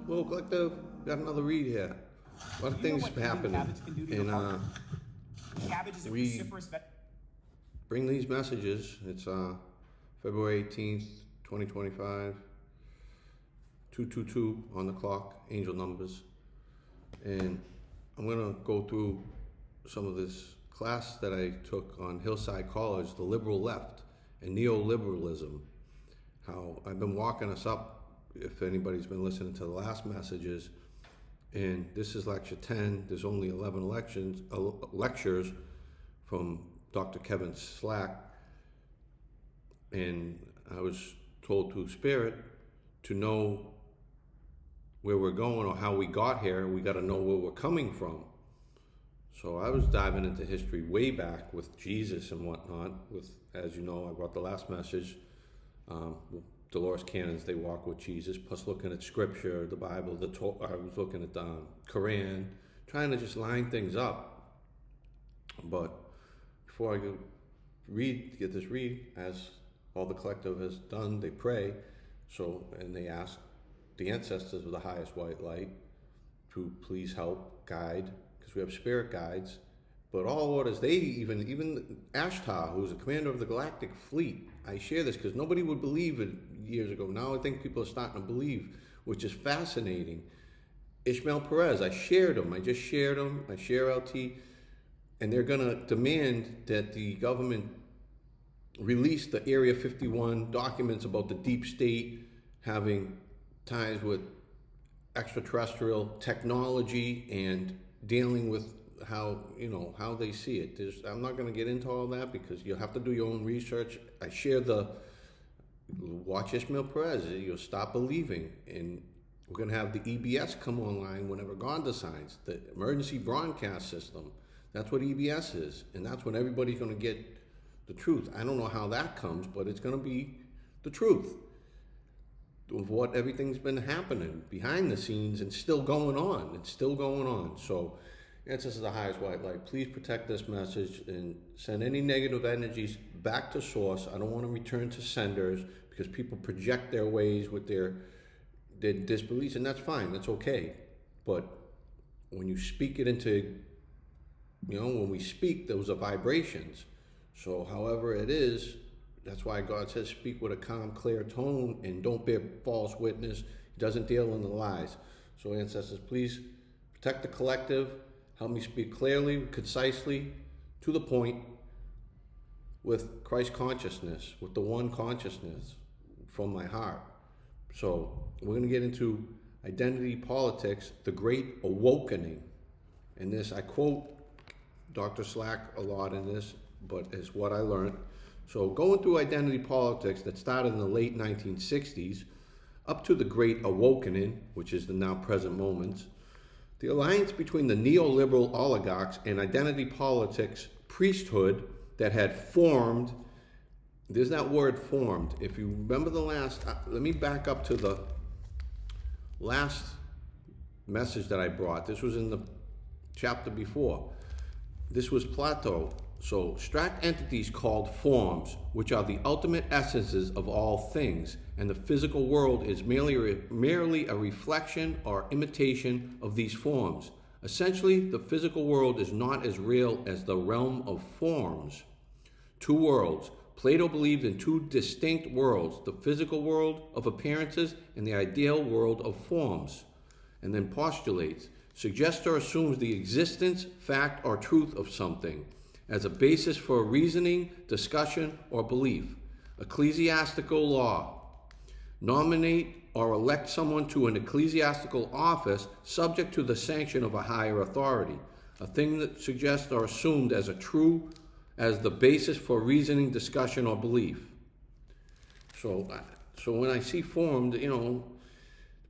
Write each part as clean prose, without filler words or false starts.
Well, Collective, got another read here. A lot of things happening, and we bring these messages. It's February 18th, 2025, 222 on the clock, angel numbers, and I'm gonna go through some of this class that I took on Hillside College, the liberal left and neoliberalism. How I've been walking us up, if anybody's been listening to the last messages, and this is lecture 10. There's only 11 lectures from Dr. Kevin Slack, and I was told through Spirit to know where we're going or how we got here. We got to know where we're coming from. So I was diving into history way back with Jesus and whatnot. With, as you know, I brought the last message. Dolores Cannons, they walk with Jesus, plus looking at scripture, the Bible, I was looking at the Quran, trying to just line things up. But before I get this read, as all the collective has done, they pray. So, and they ask the ancestors of the highest white light to please help, guide, because we have spirit guides. But all orders, they even Ashtar, who's the commander of the Galactic Fleet, I share this because nobody would believe it years ago. Now I think people are starting to believe, which is fascinating. Ishmael Perez, I shared him. I just shared him. I share LT. And they're going to demand that the government release the Area 51 documents about the deep state having ties with extraterrestrial technology and dealing with how they see it. I'm not going to get into all that because you'll have to do your own research. I share watch Ishmael Perez. You'll stop believing. And we're going to have the EBS come online whenever God decides, the emergency broadcast system. That's what EBS is. And that's when everybody's going to get the truth. I don't know how that comes, but it's going to be the truth of what everything's been happening behind the scenes and still going on. It's still going on. So, Ancestors of the highest white light, please protect this message and send any negative energies back to source. I don't want to return to senders because people project their ways with their disbeliefs, and that's fine, that's okay. But when you speak it into, when we speak, those are vibrations. So however it is, that's why God says speak with a calm, clear tone and don't bear false witness. He doesn't deal in the lies. So ancestors, please protect the collective. Help me speak clearly, concisely, to the point, with Christ consciousness, with the one consciousness from my heart. So we're going to get into identity politics, the great awakening. And this, I quote Dr. Slack a lot in this, but it's what I learned. So going through identity politics that started in the late 1960s, up to the great awakening, which is the now present moments, the alliance between the neoliberal oligarchs and identity politics priesthood that had formed, there's that word formed. If you remember the last, let me back up to the last message that I brought. This was in the chapter before. This was Plato. So, abstract entities called forms, which are the ultimate essences of all things, and the physical world is merely a reflection or imitation of these forms. Essentially, the physical world is not as real as the realm of forms. Two worlds. Plato believed in two distinct worlds, the physical world of appearances and the ideal world of forms, and then postulates, suggests or assumes the existence, fact, or truth of something as a basis for reasoning, discussion, or belief. Ecclesiastical law. Nominate or elect someone to an ecclesiastical office subject to the sanction of a higher authority. A thing that suggests or assumed as as the basis for reasoning, discussion, or belief. So when I see formed,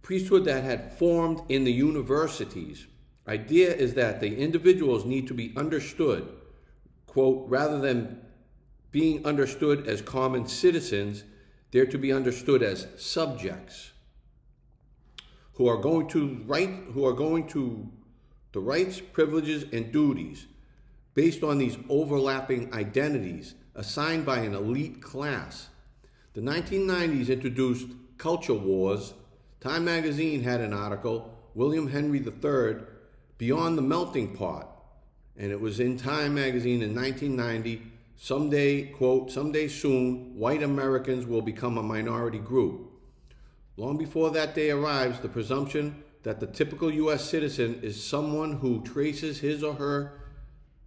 priesthood that had formed in the universities, idea is that the individuals need to be understood, quote, rather than being understood as common citizens, they're to be understood as subjects who are going to the rights, privileges, and duties based on these overlapping identities assigned by an elite class. The 1990s introduced culture wars Time magazine had an article, William Henry III, Beyond the Melting Pot. And it was in Time magazine in 1990. Someday, quote, someday soon, white Americans will become a minority group. Long before that day arrives, the presumption that the typical U.S. citizen is someone who traces his or her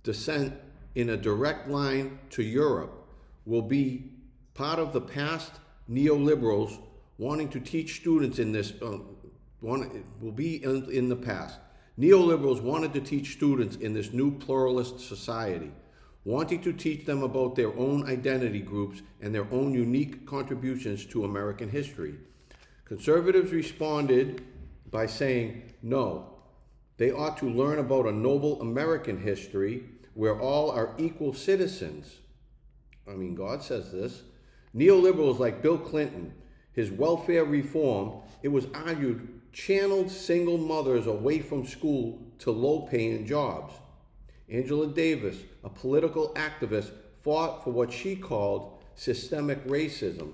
descent in a direct line to Europe will be part of the past neoliberals wanting to teach students in this, will be in the past. Neoliberals wanted to teach students in this new pluralist society, wanting to teach them about their own identity groups and their own unique contributions to American history. Conservatives responded by saying, no, they ought to learn about a noble American history where all are equal citizens. I mean, God says this. Neoliberals like Bill Clinton, his welfare reform, it was argued, channeled single mothers away from school to low-paying jobs. Angela Davis, a political activist, fought for what she called systemic racism,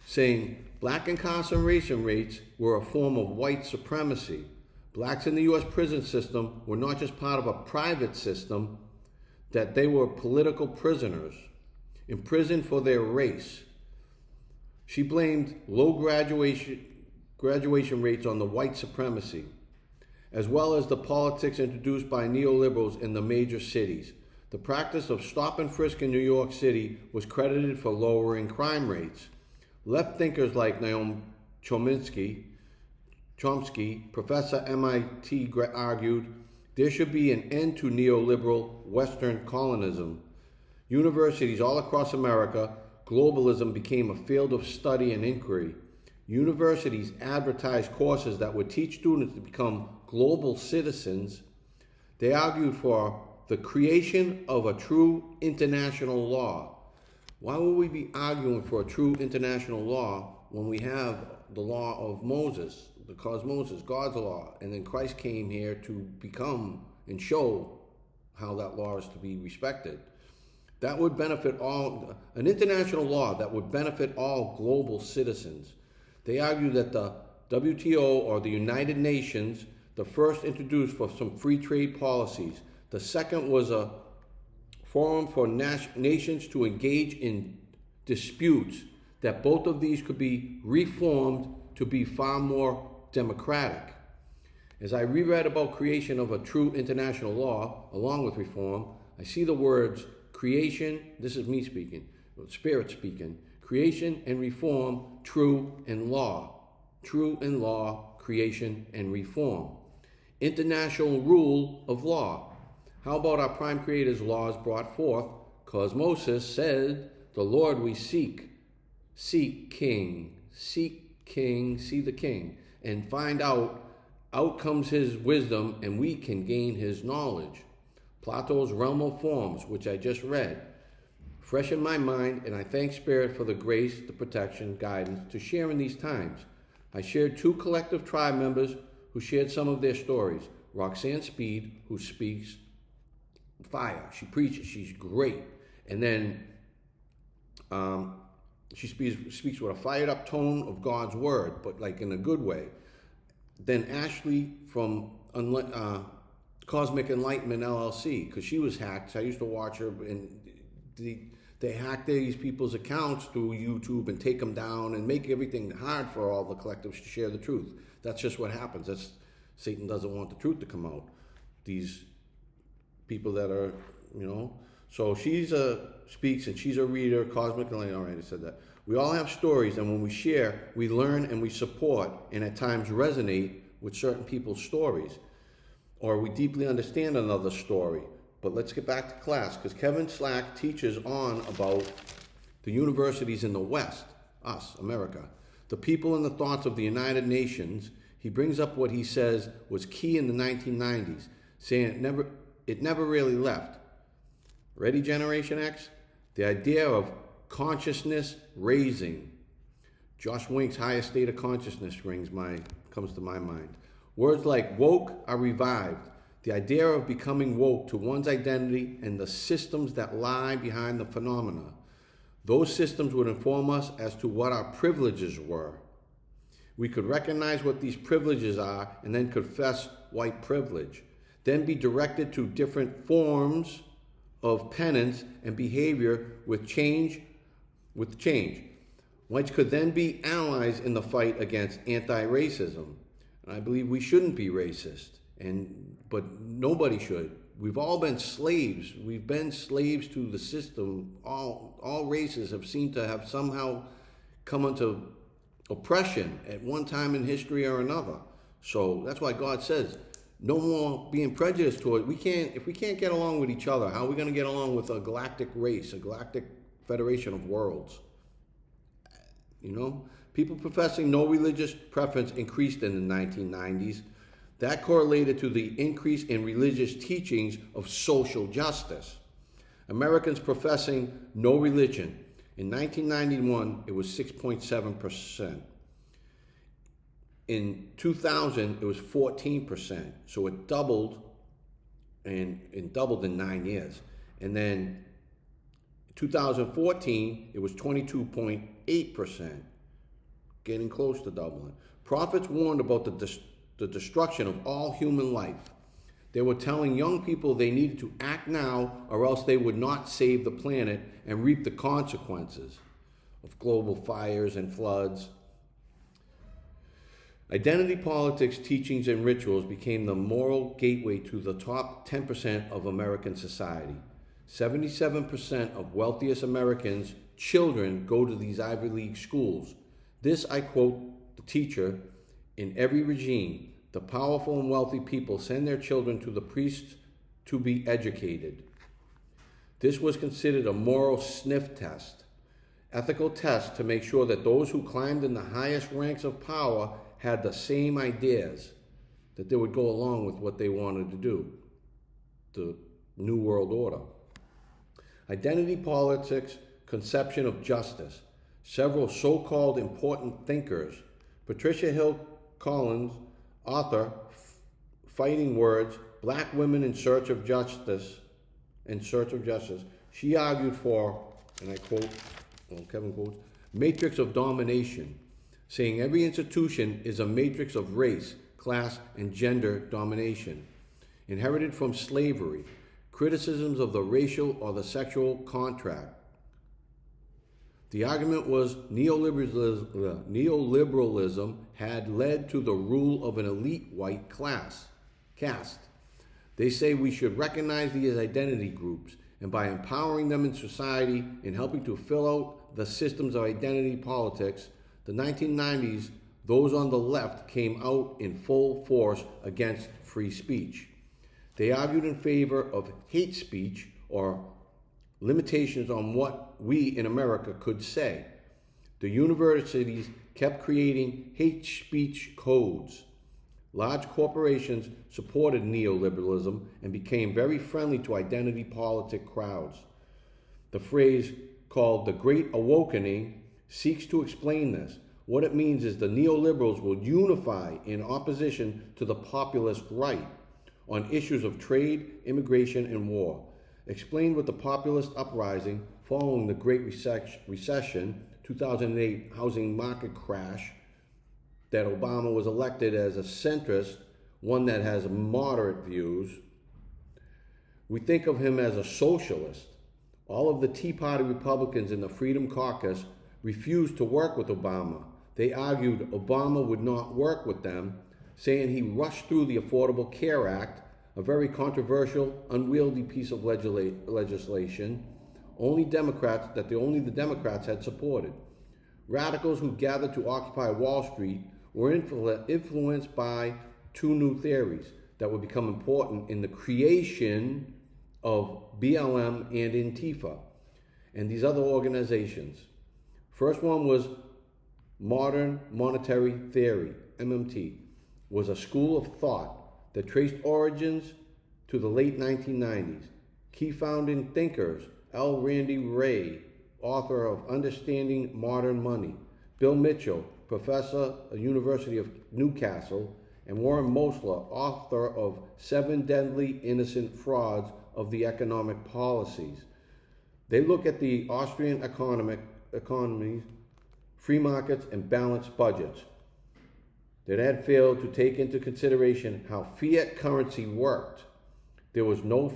saying black incarceration rates were a form of white supremacy. Blacks in the U.S. prison system were not just part of a private system, that they were political prisoners, imprisoned for their race. She blamed low graduation rates on the white supremacy, as well as the politics introduced by neoliberals in the major cities. The practice of stop and frisk in New York City was credited for lowering crime rates. Left thinkers like Noam Chomsky, professor MIT, argued there should be an end to neoliberal Western colonism. Universities all across America, globalism became a field of study and inquiry. Universities advertised courses that would teach students to become global citizens. They argued for the creation of a true international law. Why would we be arguing for a true international law when we have the law of Moses, the cosmosis, God's law, and then Christ came here to become and show how that law is to be respected? That would benefit all, an international law that would benefit all global citizens. They argue that the WTO, or the United Nations, the first introduced for some free trade policies. The second was a forum for nations to engage in disputes, that both of these could be reformed to be far more democratic. As I reread about creation of a true international law, along with reform, I see the words creation, this is me speaking, Spirit speaking, creation and reform, true and law, creation and reform. International rule of law. How about our prime creator's laws brought forth? Cosmosis said, the Lord we seek. Seek king, see the king, and find out. Out comes his wisdom, and we can gain his knowledge. Plato's realm of forms, which I just read, fresh in my mind, and I thank Spirit for the grace, the protection, guidance to share in these times. I shared 2 collective tribe members who shared some of their stories. Roxanne Speed, who speaks fire. She preaches. She's great. And then she speaks with a fired up tone of God's word, but like in a good way. Then Ashley from Cosmic Enlightenment LLC, because she was hacked. So I used to watch her, and they hack these people's accounts through YouTube and take them down and make everything hard for all the collectives to share the truth. That's just what happens. Satan doesn't want the truth to come out. These people that are, So she speaks, and she's a reader, Cosmic Enlightenment. All right, I said that. We all have stories, and when we share, we learn and we support, and at times resonate with certain people's stories, or we deeply understand another story. But let's get back to class, because Kevin Slack teaches on about the universities in the West, us, America, the people and the thoughts of the United Nations. He brings up what he says was key in the 1990s, saying it never really left. Ready, Generation X? The idea of consciousness raising. Josh Wink's highest state of consciousness comes to my mind. Words like woke are revived. The idea of becoming woke to one's identity and the systems that lie behind the phenomena. Those systems would inform us as to what our privileges were. We could recognize what these privileges are and then confess white privilege, then be directed to different forms of penance and behavior with change. Whites could then be allies in the fight against anti-racism. And I believe we shouldn't be racist, but nobody should. We've all been slaves. We've been slaves to the system. All races have seemed to have somehow come into oppression at one time in history or another. So that's why God says, no more being prejudiced toward. If we can't get along with each other, how are we going to get along with a galactic race, a galactic federation of worlds? You know, people professing no religious preference increased in the 1990s. That correlated to the increase in religious teachings of social justice. Americans professing no religion. In 1991, it was 6.7%. In 2000, it was 14%. So it doubled, and doubled in 9 years. And then 2014, it was 22.8%, getting close to doubling. Prophets warned about the destruction of all human life. They were telling young people they needed to act now or else they would not save the planet and reap the consequences of global fires and floods. Identity politics, teachings, and rituals became the moral gateway to the top 10% of American society. 77% of wealthiest Americans' children go to these Ivy League schools. This, I quote the teacher, in every regime, the powerful and wealthy people send their children to the priests to be educated. This was considered a moral sniff test, ethical test to make sure that those who climbed in the highest ranks of power had the same ideas, that they would go along with what they wanted to do, the New World Order. Identity politics, conception of justice. Several so-called important thinkers, Patricia Hill Collins, author, Fighting Words, Black Women in Search of Justice, she argued for, and I quote, Kevin quotes, matrix of domination, saying every institution is a matrix of race, class, and gender domination, inherited from slavery, criticisms of the racial or the sexual contract. The argument was neoliberalism had led to the rule of an elite white caste. They say we should recognize these identity groups, and by empowering them in society and helping to fill out the systems of identity politics, the 1990s, those on the left came out in full force against free speech. They argued in favor of hate speech or limitations on what we in America could say. The universities kept creating hate speech codes. Large corporations supported neoliberalism and became very friendly to identity politic crowds. The phrase called the Great Awakening seeks to explain this. What it means is the neoliberals will unify in opposition to the populist right on issues of trade, immigration, and war. Explained with the populist uprising following the Great Recession, 2008 housing market crash, that Obama was elected as a centrist, one that has moderate views. We think of him as a socialist. All of the Tea Party Republicans in the Freedom Caucus refused to work with Obama. They argued Obama would not work with them, saying he rushed through the Affordable Care Act, a very controversial, unwieldy piece of legislation, only the Democrats had supported. Radicals who gathered to occupy Wall Street were influenced by two new theories that would become important in the creation of BLM and Antifa and these other organizations. First one was Modern Monetary Theory, MMT, was a school of thought that traced origins to the late 1990s. Key founding thinkers, L. Randy Ray, author of Understanding Modern Money, Bill Mitchell, professor at the University of Newcastle, and Warren Mosler, author of 7 Deadly Innocent Frauds of the Economic Policies. They look at the Austrian economies, free markets, and balanced budgets. that had failed to take into consideration how fiat currency worked. There was no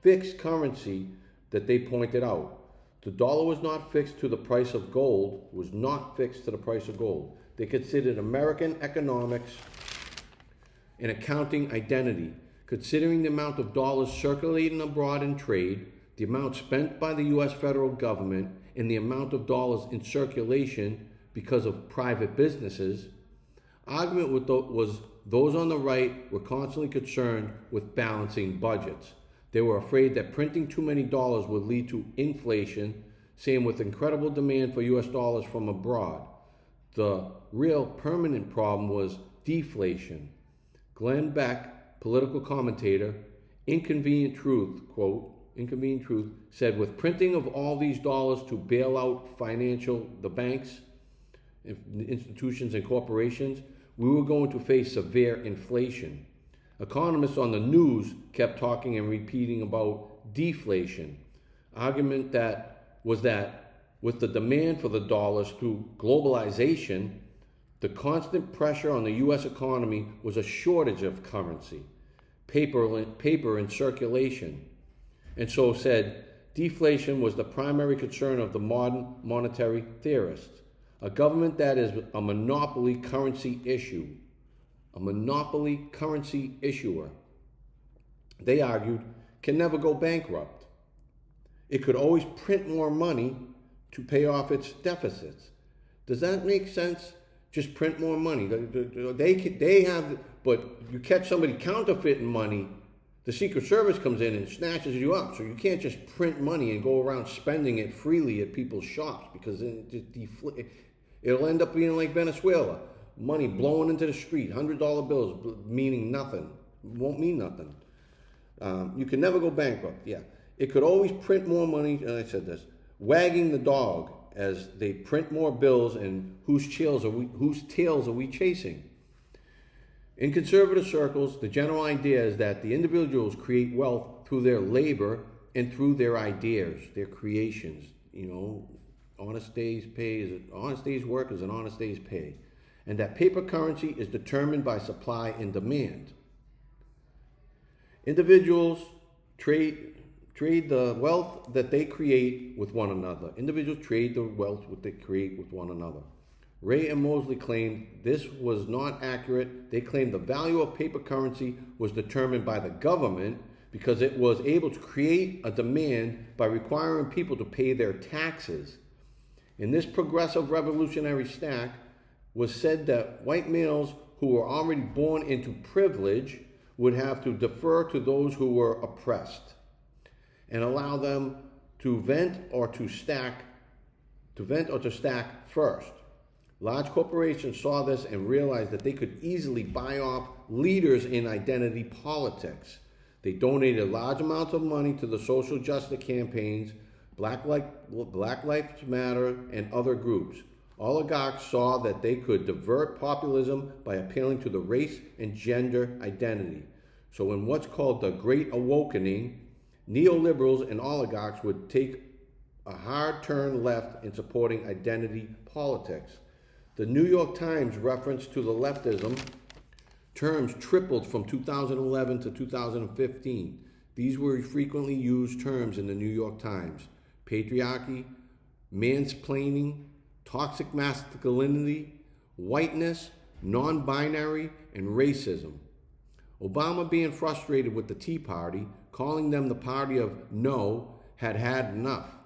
fixed currency that they pointed out. The dollar was not fixed to the price of gold, was not fixed to the price of gold. They considered American economics and accounting identity, considering the amount of dollars circulating abroad in trade, the amount spent by the U.S. federal government, and the amount of dollars in circulation because of private businesses. Argument was those on the right were constantly concerned with balancing budgets. They were afraid that printing too many dollars would lead to inflation, same with incredible demand for U.S. dollars from abroad. The real permanent problem was deflation. Glenn Beck, political commentator, Inconvenient Truth, quote, Inconvenient Truth, said, with printing of all these dollars to bail out the banks, institutions, and corporations, we were going to face severe inflation. Economists on the news kept talking and repeating about deflation. Argument that with the demand for the dollars through globalization, the constant pressure on the U.S. economy was a shortage of currency, paper in circulation. And so said, deflation was the primary concern of the modern monetary theorists. A government that is a monopoly currency issuer, they argued, can never go bankrupt. It could always print more money to pay off its deficits. Does that make sense? Just print more money. They have, but you catch somebody counterfeiting money, the Secret Service comes in and snatches you up. So you can't just print money and go around spending it freely at people's shops, because it'll end up being like Venezuela. Money blowing into the street, $100 bills meaning nothing. Won't mean nothing. You can never go bankrupt. Yeah, it could always print more money. And I said this, wagging the dog as they print more bills, and whose tails are we chasing? In conservative circles, the general idea is that the individuals create wealth through their labor and through their ideas, their creations. You know, honest day's work is an honest day's pay. And that paper currency is determined by supply and demand. Individuals trade the wealth that they create with one another. Individuals trade the wealth that they create with one another. Ray and Mosley claimed this was not accurate. They claimed the value of paper currency was determined by the government because it was able to create a demand by requiring people to pay their taxes. In this progressive revolutionary stack was said that white males who were already born into privilege would have to defer to those who were oppressed and allow them to vent or to stack first. Large corporations saw this and realized that they could easily buy off leaders in identity politics. They donated large amounts of money to the social justice campaigns, Black Lives Matter, and other groups. Oligarchs saw that they could divert populism by appealing to the race and gender identity. So in what's called the Great Awakening, neoliberals and oligarchs would take a hard turn left in supporting identity politics. The New York Times reference to the leftism terms tripled from 2011 to 2015. These were frequently used terms in the New York Times: patriarchy, mansplaining, toxic masculinity, whiteness, non-binary, and racism. Obama, being frustrated with the Tea Party, calling them the party of no, had enough.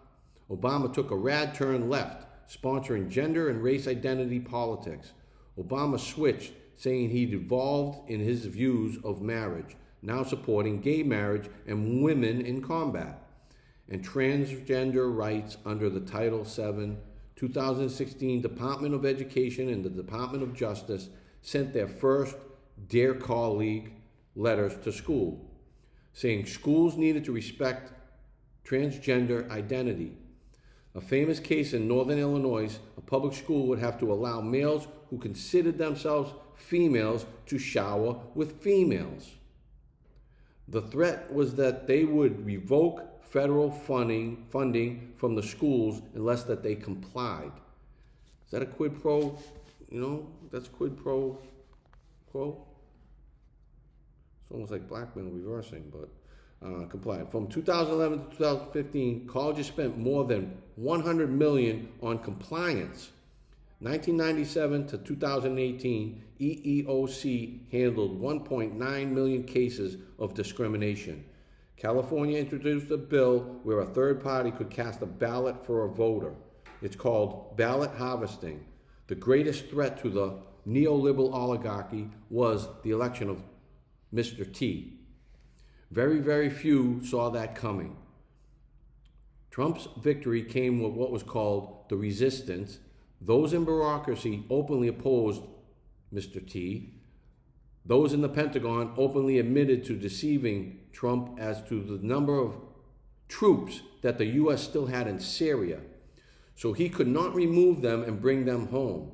Obama took a rad turn left, sponsoring gender and race identity politics. Obama switched, saying he'd evolved in his views of marriage, now supporting gay marriage and women in combat, and transgender rights under the Title VII. 2016 Department of Education and the Department of Justice sent their first Dear Colleague letters to school, saying schools needed to respect transgender identity. A famous case in northern Illinois, a public school would have to allow males who considered themselves females to shower with females. The threat was that they would revoke federal funding from the schools unless that they complied. Is that a quid pro? You know, that's quid pro quo. It's almost like blackmail reversing, but compliant. From 2011 to 2015, colleges spent more than $100 million on compliance. 1997 to 2018, EEOC handled 1.9 million cases of discrimination. California introduced a bill where a third party could cast a ballot for a voter. It's called ballot harvesting. The greatest threat to the neoliberal oligarchy was the election of Mr. T. Very, very few saw that coming. Trump's victory came with what was called the resistance. Those in bureaucracy openly opposed Mr. T. Those in the Pentagon openly admitted to deceiving Trump as to the number of troops that the U.S. still had in Syria, so he could not remove them and bring them home.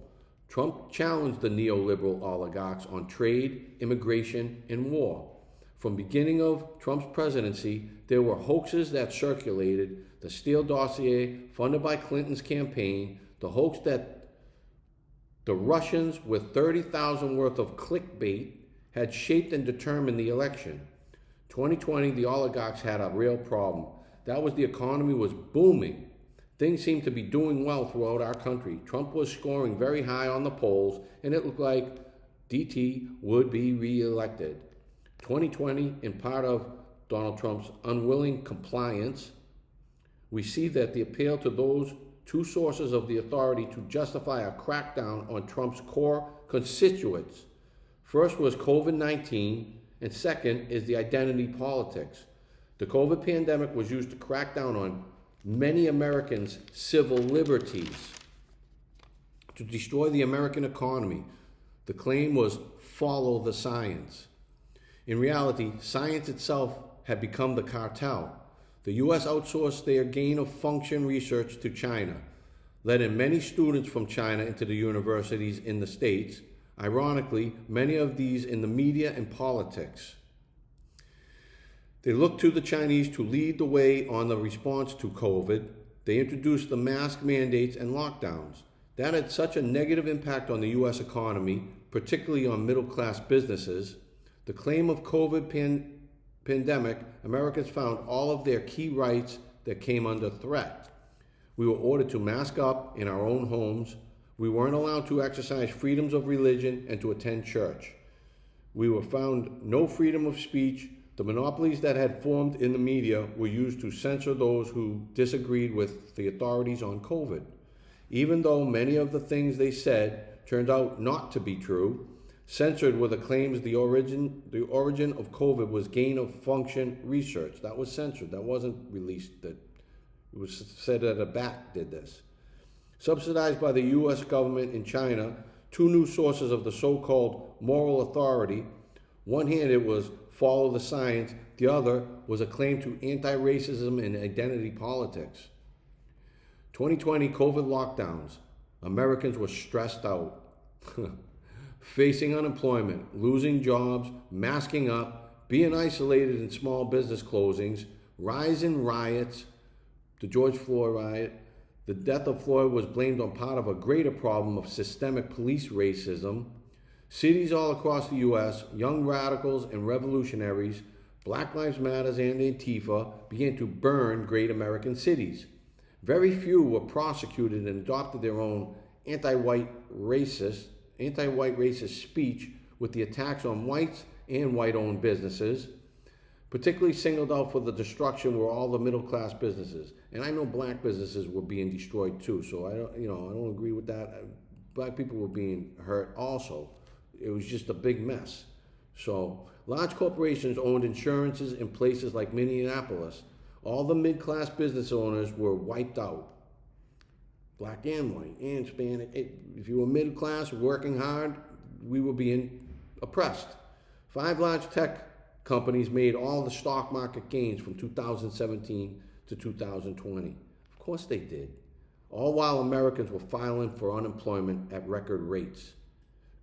Trump challenged the neoliberal oligarchs on trade, immigration, and war. From the beginning of Trump's presidency, there were hoaxes that circulated: the Steele dossier, funded by Clinton's campaign, the hoax that the Russians, with 30,000 worth of clickbait, had shaped and determined the election. 2020, the oligarchs had a real problem. That was the economy was booming. Things seemed to be doing well throughout our country. Trump was scoring very high on the polls, and it looked like DT would be reelected. 2020, in part of Donald Trump's unwilling compliance, we see that the appeal to those two sources of the authority to justify a crackdown on Trump's core constituents. First was COVID-19, and second is the identity politics. The COVID pandemic was used to crack down on many Americans' civil liberties, to destroy the American economy. The claim was follow the science. In reality, science itself had become the cartel. The U.S. outsourced their gain-of-function research to China, letting many students from China into the universities in the States, ironically, many of these in the media and politics. They looked to the Chinese to lead the way on the response to COVID. They introduced the mask mandates and lockdowns. That had such a negative impact on the U.S. economy, particularly on middle-class businesses. The claim of COVID pandemic, Americans found all of their key rights that came under threat. We were ordered to mask up in our own homes. We weren't allowed to exercise freedoms of religion and to attend church. We were found no freedom of speech. The monopolies that had formed in the media were used to censor those who disagreed with the authorities on COVID. Even though many of the things they said turned out not to be true, censored were the claims the origin of COVID was gain-of-function research. That was censored. That wasn't released. That it was said that a bat did this. Subsidized by the U.S. government in China, two new sources of the so-called moral authority. One hand, it was follow the science. The other was a claim to anti-racism and identity politics. 2020 COVID lockdowns. Americans were stressed out. Facing unemployment, losing jobs, masking up, being isolated in small business closings, rise in riots, the George Floyd riot. The death of Floyd was blamed on part of a greater problem of systemic police racism. Cities all across the U.S., young radicals and revolutionaries, Black Lives Matter and Antifa began to burn great American cities. Very few were prosecuted and adopted their own anti-white racist speech, with the attacks on whites and white-owned businesses. Particularly singled out for the destruction were all the middle-class businesses. And I know black businesses were being destroyed too, so I don't agree with that. Black people were being hurt also. It was just a big mess. So large corporations owned insurances in places like Minneapolis. All the mid-class business owners were wiped out. Black and white and Hispanic. If you were middle class, working hard, we were being oppressed. 5 large tech companies made all the stock market gains from 2017 to 2020. Of course they did. All while Americans were filing for unemployment at record rates.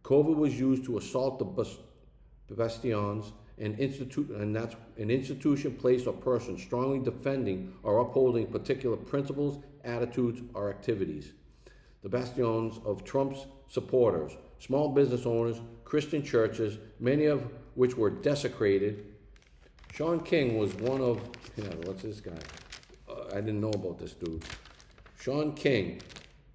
COVID was used to assault the bastions, and that's an institution, place, or person strongly defending or upholding particular principles, attitudes, or activities. The bastions of Trump's supporters, small business owners, Christian churches, many of which were desecrated. Sean King was one of, what's this guy? I didn't know about this dude. Sean King,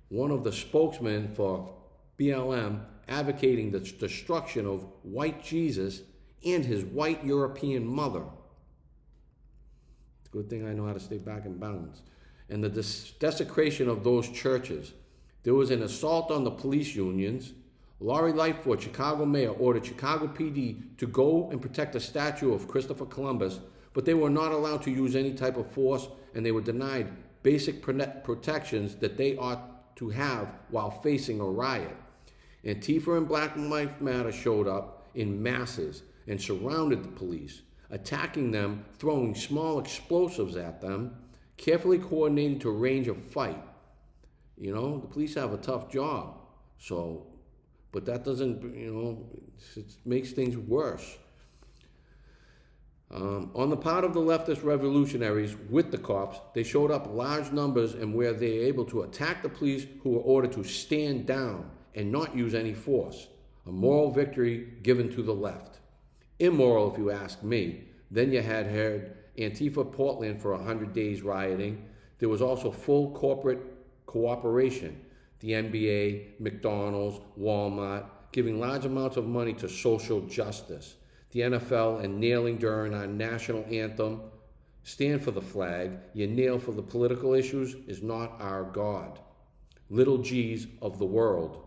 one of the spokesmen for BLM, advocating the destruction of white Jesus and his white European mother. It's a good thing I know how to stay back in bounds. And the desecration of those churches. There was an assault on the police unions. Lori Lightfoot, Chicago mayor, ordered Chicago PD to go and protect a statue of Christopher Columbus, but they were not allowed to use any type of force, and they were denied basic protections that they ought to have while facing a riot. Antifa and Black Lives Matter showed up in masses and surrounded the police, attacking them, throwing small explosives at them, carefully coordinated to arrange a fight. You know, the police have a tough job, but that doesn't, it makes things worse. On the part of the leftist revolutionaries with the cops, they showed up large numbers and where they were able to attack the police, who were ordered to stand down and not use any force. A moral victory given to the left. Immoral, if you ask me. Then you had heard Antifa Portland for 100 days rioting. There was also full corporate cooperation. The NBA, McDonald's, Walmart, giving large amounts of money to social justice. The NFL and kneeling during our national anthem. Stand for the flag. You kneel for the political issues is not our God. Little G's of the world.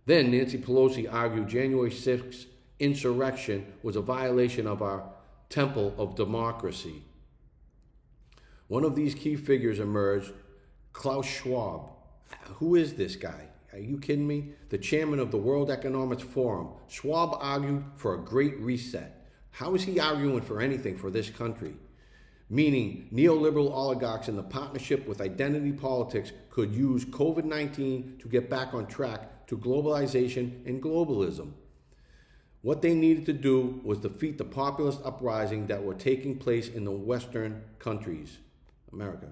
Then Nancy Pelosi argued January 6th insurrection was a violation of our temple of democracy. One of these key figures emerged, Klaus Schwab. Who is this guy? Are you kidding me? The chairman of the World Economic Forum. Schwab argued for a great reset. How is he arguing for anything for this country? Meaning neoliberal oligarchs in the partnership with identity politics could use COVID-19 to get back on track to globalization and globalism. What they needed to do was defeat the populist uprising that were taking place in the Western countries, America.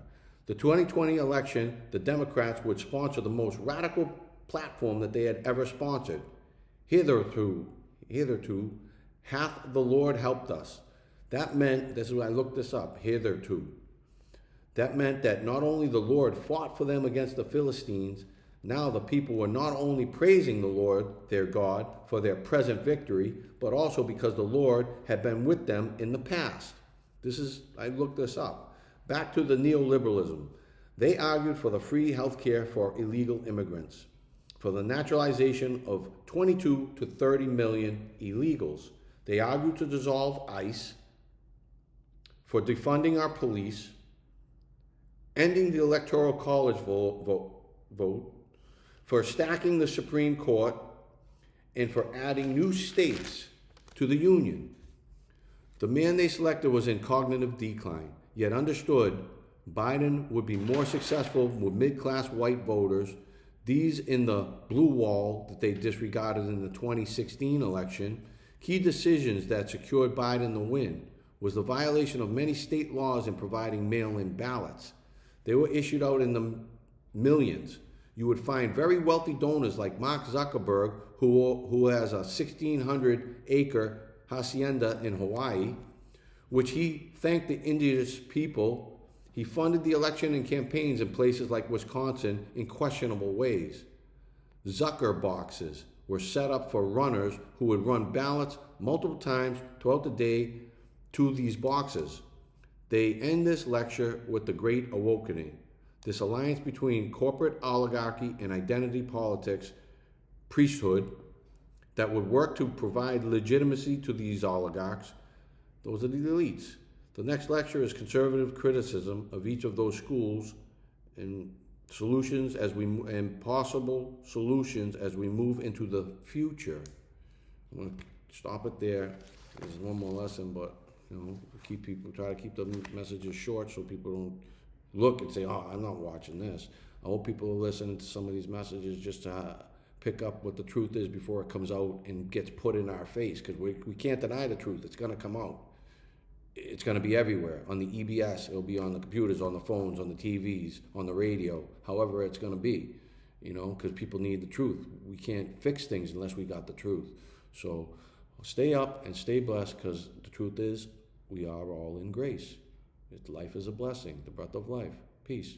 The 2020 election, the Democrats would sponsor the most radical platform that they had ever sponsored. Hitherto, hath the Lord helped us. That meant, this is why I looked this up, hitherto. That meant that not only the Lord fought for them against the Philistines, now the people were not only praising the Lord, their God, for their present victory, but also because the Lord had been with them in the past. I looked this up. Back to the neoliberalism. They argued for the free health care for illegal immigrants, for the naturalization of 22 to 30 million illegals. They argued to dissolve ICE, for defunding our police, ending the Electoral College vote, for stacking the Supreme Court, and for adding new states to the Union. The man they selected was in cognitive decline, yet understood Biden would be more successful with mid-class white voters, these in the blue wall that they disregarded in the 2016 election. Key decisions that secured Biden the win was the violation of many state laws in providing mail-in ballots. They were issued out in the millions. You would find very wealthy donors like Mark Zuckerberg, who has a 1,600-acre hacienda in Hawaii, which he thanked the indigenous people. He funded the election and campaigns in places like Wisconsin in questionable ways. Zucker boxes were set up for runners who would run ballots multiple times throughout the day to these boxes. They end this lecture with the Great Awakening, this alliance between corporate oligarchy and identity politics, priesthood, that would work to provide legitimacy to these oligarchs. Those are the elites. The next lecture is conservative criticism of each of those schools and solutions and possible solutions as we move into the future. I'm going to stop it there. There's one more lesson, but try to keep the messages short so people don't look and say, "Oh, I'm not watching this." I hope people are listening to some of these messages just to pick up what the truth is before it comes out and gets put in our face, because we can't deny the truth. It's going to come out. It's going to be everywhere. On the EBS, it'll be on the computers, on the phones, on the TVs, on the radio, however it's going to be. you know, because people need the truth. We can't fix things unless we got the truth. So stay up and stay blessed, because the truth is we are all in grace. Life is a blessing, the breath of life. Peace.